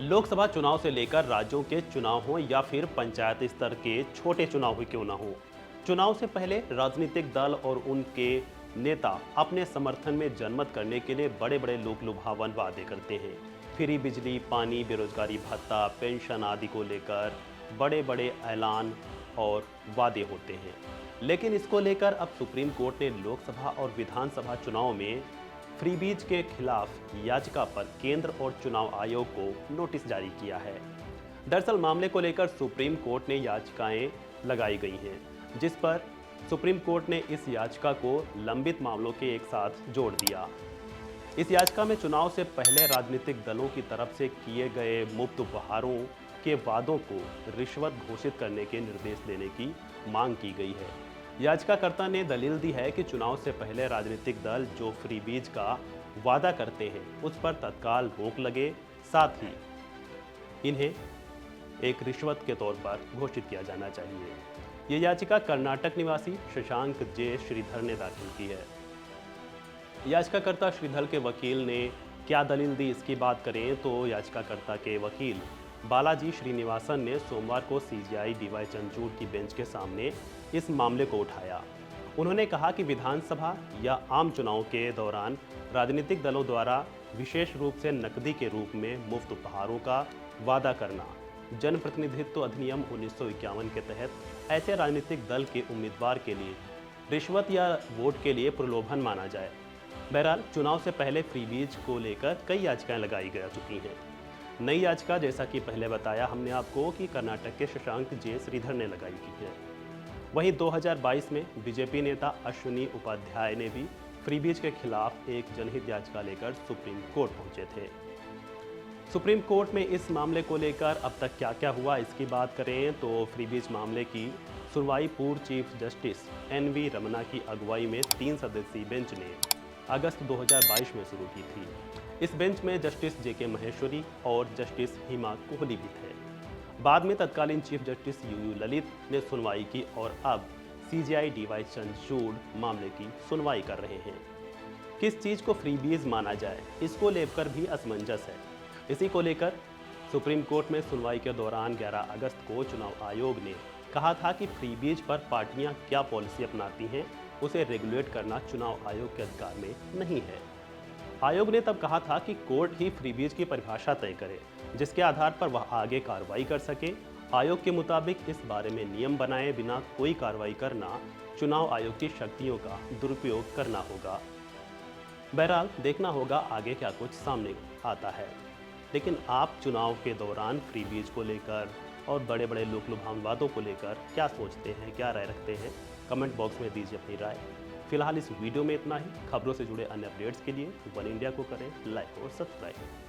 लोकसभा चुनाव से लेकर राज्यों के चुनाव हो या फिर पंचायत स्तर के छोटे चुनाव ही क्यों ना हो, चुनाव से पहले राजनीतिक दल और उनके नेता अपने समर्थन में जनमत करने के लिए बड़े बड़े लोक लुभावन वादे करते हैं। फ्री बिजली, पानी, बेरोजगारी भत्ता, पेंशन आदि को लेकर बड़े बड़े ऐलान और वादे होते हैं। लेकिन इसको लेकर अब सुप्रीम कोर्ट ने लोकसभा और विधानसभा चुनाव में फ्रीबीज के खिलाफ याचिका पर केंद्र और चुनाव आयोग को नोटिस जारी किया है। दरअसल मामले को लेकर सुप्रीम कोर्ट ने याचिकाएं लगाई गई हैं, जिस पर सुप्रीम कोर्ट ने इस याचिका को लंबित मामलों के एक साथ जोड़ दिया। इस याचिका में चुनाव से पहले राजनीतिक दलों की तरफ से किए गए मुफ्त उपहारों के वादों को रिश्वत घोषित करने के निर्देश देने की मांग की गई है। याचिकाकर्ता ने दलील दी है कि चुनाव से पहले राजनीतिक दल जो फ्रीबीज का वादा करते हैं उस पर तत्काल रोक लगे, साथ ही इन्हें एक रिश्वत के तौर पर घोषित किया जाना चाहिए। ये याचिका कर्नाटक निवासी शशांक जे श्रीधर ने दाखिल की है। याचिकाकर्ता श्रीधर के वकील ने क्या दलील दी, इसकी बात करें तो याचिकाकर्ता के वकील बालाजी श्रीनिवासन ने सोमवार को सीजेआई डीवाई चंद्रचूड़ की बेंच के सामने इस मामले को उठाया। उन्होंने कहा कि विधानसभा या आम चुनाव के दौरान राजनीतिक दलों द्वारा विशेष रूप से नकदी के रूप में मुफ्त उपहारों का वादा करना जनप्रतिनिधित्व अधिनियम 1951 के तहत ऐसे राजनीतिक दल के उम्मीदवार के लिए रिश्वत या वोट के लिए प्रलोभन माना जाए। बहरहाल चुनाव से पहले फ्रीबीज को लेकर कई याचिकाएं लगाई जा चुकी हैं। नई याचिका, जैसा कि पहले बताया हमने आपको, कि कर्नाटक के शशांक जे श्रीधर ने लगाई की है। वहीं 2022 में बीजेपी नेता अश्विनी उपाध्याय ने भी फ्रीबीज के खिलाफ एक जनहित याचिका लेकर सुप्रीम कोर्ट पहुंचे थे। सुप्रीम कोर्ट में इस मामले को लेकर अब तक क्या क्या हुआ, इसकी बात करें तो फ्रीबीज मामले की सुनवाई पूर्व चीफ जस्टिस एन.वी. रमन्ना की अगुवाई में 3 सदस्यीय बेंच ने अगस्त 2022 में शुरू की थी। इस बेंच में जस्टिस जे.के. महेश्वरी और जस्टिस हिमा कोहली भी थे। बाद में तत्कालीन चीफ जस्टिस यू ललित ने सुनवाई की और अब सीजेआई डीवाई चंद्रचूड़ मामले की सुनवाई कर रहे हैं। किस चीज़ को फ्रीबीज माना जाए, इसको लेकर भी असमंजस है। इसी को लेकर सुप्रीम कोर्ट में सुनवाई के दौरान 11 अगस्त को चुनाव आयोग ने कहा था कि फ्रीबीज पर पार्टियां क्या पॉलिसी अपनाती हैं, उसे रेगुलेट करना चुनाव आयोग के अधिकार में नहीं है। आयोग ने तब कहा था कि कोर्ट ही फ्रीबीज की परिभाषा तय करे, जिसके आधार पर वह आगे कार्रवाई कर सके। आयोग के मुताबिक इस बारे में नियम बनाए बिना कोई कार्रवाई करना चुनाव आयोग की शक्तियों का दुरुपयोग करना होगा। बहरहाल देखना होगा आगे क्या कुछ सामने आता है। लेकिन आप चुनाव के दौरान फ्रीबीज को लेकर और बड़े बड़े लोक लुभावन वादों को लेकर क्या सोचते हैं, क्या राय रखते हैं, कमेंट बॉक्स में दीजिए अपनी राय। फिलहाल इस वीडियो में इतना ही। खबरों से जुड़े अन्य अपडेट्स के लिए वन इंडिया को करें लाइक और सब्सक्राइब।